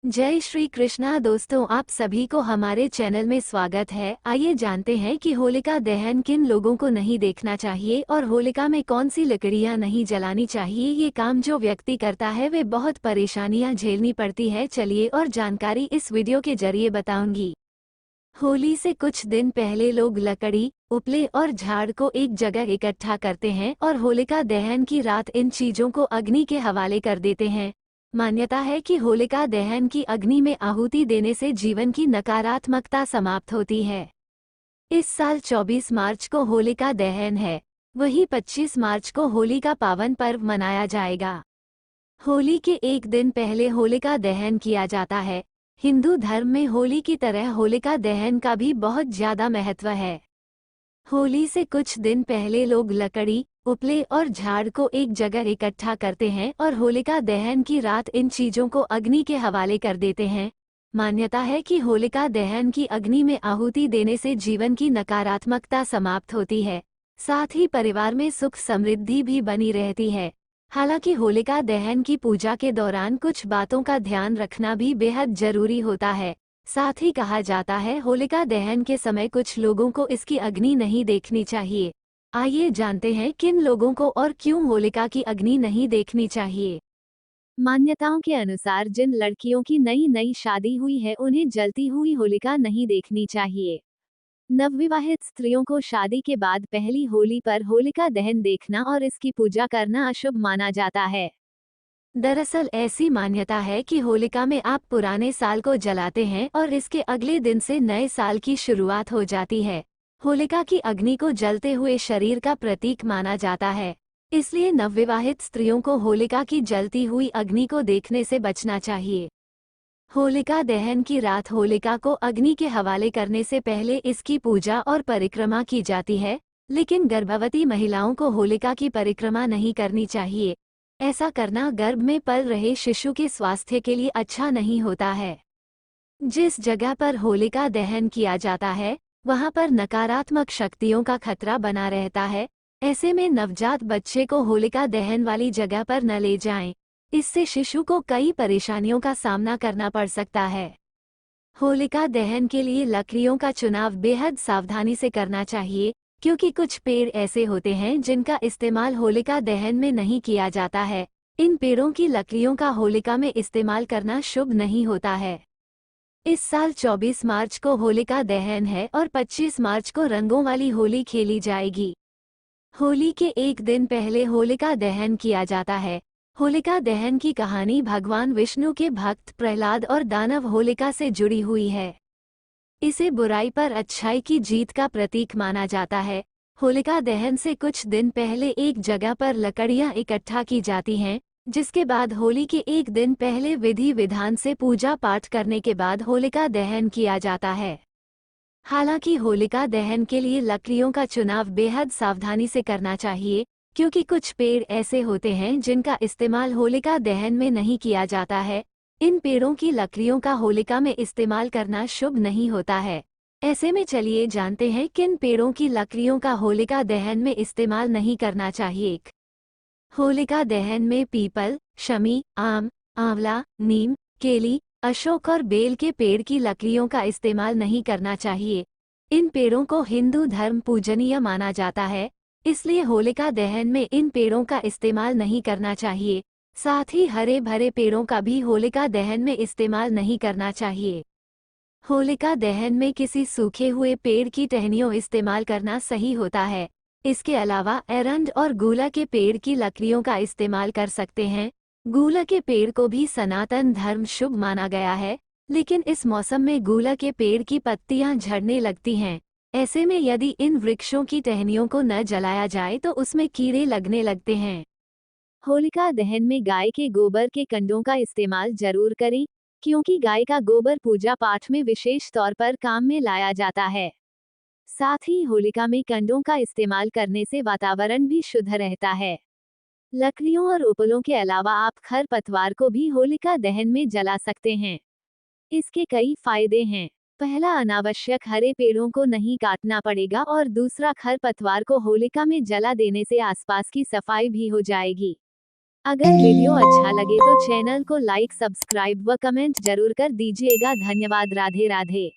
जय श्री कृष्णा दोस्तों, आप सभी को हमारे चैनल में स्वागत है। आइए जानते हैं कि होलिका दहन किन लोगों को नहीं देखना चाहिए और होलिका में कौन सी लकड़ियां नहीं जलानी चाहिए। ये काम जो व्यक्ति करता है वे बहुत परेशानियां झेलनी पड़ती है। चलिए और जानकारी इस वीडियो के जरिए बताऊंगी। होली से कुछ दिन पहले लोग लकड़ी, उपले और झाड़ को एक जगह इकट्ठा करते हैं और होलिका दहन की रात इन चीजों को अग्नि के हवाले कर देते हैं। मान्यता है कि होलिका दहन की अग्नि में आहुति देने से जीवन की नकारात्मकता समाप्त होती है। इस साल 24 मार्च को होलिका दहन है, वहीं 25 मार्च को होली का पावन पर्व मनाया जाएगा। होली के एक दिन पहले होलिका दहन किया जाता है। हिंदू धर्म में होली की तरह होलिका दहन का भी बहुत ज्यादा महत्व है। होली से कुछ दिन पहले लोग लकड़ी, उपले और झाड़ को एक जगह इकट्ठा करते हैं और होलिका दहन की रात इन चीजों को अग्नि के हवाले कर देते हैं। मान्यता है कि होलिका दहन की अग्नि में आहुति देने से जीवन की नकारात्मकता समाप्त होती है, साथ ही परिवार में सुख समृद्धि भी बनी रहती है। हालांकि होलिका दहन की पूजा के दौरान कुछ बातों का ध्यान रखना भी बेहद जरूरी होता है। साथ ही कहा जाता है होलिका दहन के समय कुछ लोगों को इसकी अग्नि नहीं देखनी चाहिए। आइए जानते हैं किन लोगों को और क्यों होलिका की अग्नि नहीं देखनी चाहिए। मान्यताओं के अनुसार जिन लड़कियों की नई नई शादी हुई है उन्हें जलती हुई होलिका नहीं देखनी चाहिए। नवविवाहित स्त्रियों को शादी के बाद पहली होली पर होलिका दहन देखना और इसकी पूजा करना अशुभ माना जाता है। दरअसल ऐसी मान्यता है कि होलिका में आप पुराने साल को जलाते हैं और इसके अगले दिन से नए साल की शुरुआत हो जाती है। होलिका की अग्नि को जलते हुए शरीर का प्रतीक माना जाता है, इसलिए नवविवाहित स्त्रियों को होलिका की जलती हुई अग्नि को देखने से बचना चाहिए। होलिका दहन की रात होलिका को अग्नि के हवाले करने से पहले इसकी पूजा और परिक्रमा की जाती है, लेकिन गर्भवती महिलाओं को होलिका की परिक्रमा नहीं करनी चाहिए। ऐसा करना गर्भ में पल रहे शिशु के स्वास्थ्य के लिए अच्छा नहीं होता है। जिस जगह पर होलिका दहन किया जाता है, वहां पर नकारात्मक शक्तियों का खतरा बना रहता है। ऐसे में नवजात बच्चे को होलिका दहन वाली जगह पर न ले जाएं। इससे शिशु को कई परेशानियों का सामना करना पड़ सकता है। होलिका दहन के लिए लकड़ियों का चुनाव बेहद सावधानी से करना चाहिए, क्योंकि कुछ पेड़ ऐसे होते हैं जिनका इस्तेमाल होलिका दहन में नहीं किया जाता है। इन पेड़ों की लकड़ियों का होलिका में इस्तेमाल करना शुभ नहीं होता है। इस साल 24 मार्च को होलिका दहन है और 25 मार्च को रंगों वाली होली खेली जाएगी। होली के एक दिन पहले होलिका दहन किया जाता है। होलिका दहन की कहानी भगवान विष्णु के भक्त प्रहलाद और दानव होलिका से जुड़ी हुई है। इसे बुराई पर अच्छाई की जीत का प्रतीक माना जाता है। होलिका दहन से कुछ दिन पहले एक जगह पर लकड़ियां इकट्ठा की जाती हैं, जिसके बाद होली के एक दिन पहले विधि विधान से पूजा पाठ करने के बाद होलिका दहन किया जाता है। हालांकि होलिका दहन के लिए लकड़ियों का चुनाव बेहद सावधानी से करना चाहिए, क्योंकि कुछ पेड़ ऐसे होते हैं जिनका इस्तेमाल होलिका दहन में नहीं किया जाता है। इन पेड़ों की लकड़ियों का होलिका में इस्तेमाल करना शुभ नहीं होता है। ऐसे में चलिए जानते हैं किन पेड़ों की लकड़ियों का होलिका दहन में इस्तेमाल नहीं करना चाहिए। होलिका दहन में पीपल, शमी, आम, आंवला, नीम, केली, अशोक और बेल के पेड़ की लकड़ियों का इस्तेमाल नहीं करना चाहिए। इन पेड़ों को हिंदू धर्म पूजनीय माना जाता है, इसलिए होलिका दहन में इन पेड़ों का इस्तेमाल नहीं करना चाहिए। साथ ही हरे भरे पेड़ों का भी होलिका दहन में इस्तेमाल नहीं करना चाहिए। होलिका दहन में किसी सूखे हुए पेड़ की टहनियों इस्तेमाल करना सही होता है। इसके अलावा एरंड और गूला के पेड़ की लकड़ियों का इस्तेमाल कर सकते हैं। गूला के पेड़ को भी सनातन धर्म शुभ माना गया है, लेकिन इस मौसम में गूला के पेड़ की पत्तियां झड़ने लगती हैं। ऐसे में यदि इन वृक्षों की टहनियों को न जलाया जाए तो उसमें कीड़े लगने लगते हैं। होलिका दहन में गाय के गोबर के कंडों का इस्तेमाल जरूर करें, क्योंकि गाय का गोबर पूजा पाठ में विशेष तौर पर काम में लाया जाता है। साथ ही होलिका में कंडों का इस्तेमाल करने से वातावरण भी शुद्ध रहता है। लकड़ियों और उपलों के अलावा आप खरपतवार को भी होलिका दहन में जला सकते हैं। इसके कई फायदे हैं। पहला, अनावश्यक हरे पेड़ों को नहीं काटना पड़ेगा और दूसरा, खरपतवार को होलिका में जला देने से आसपास की सफाई भी हो जाएगी। अगर वीडियो अच्छा लगे तो चैनल को लाइक सब्सक्राइब व कमेंट जरूर कर दीजिएगा। धन्यवाद। राधे राधे।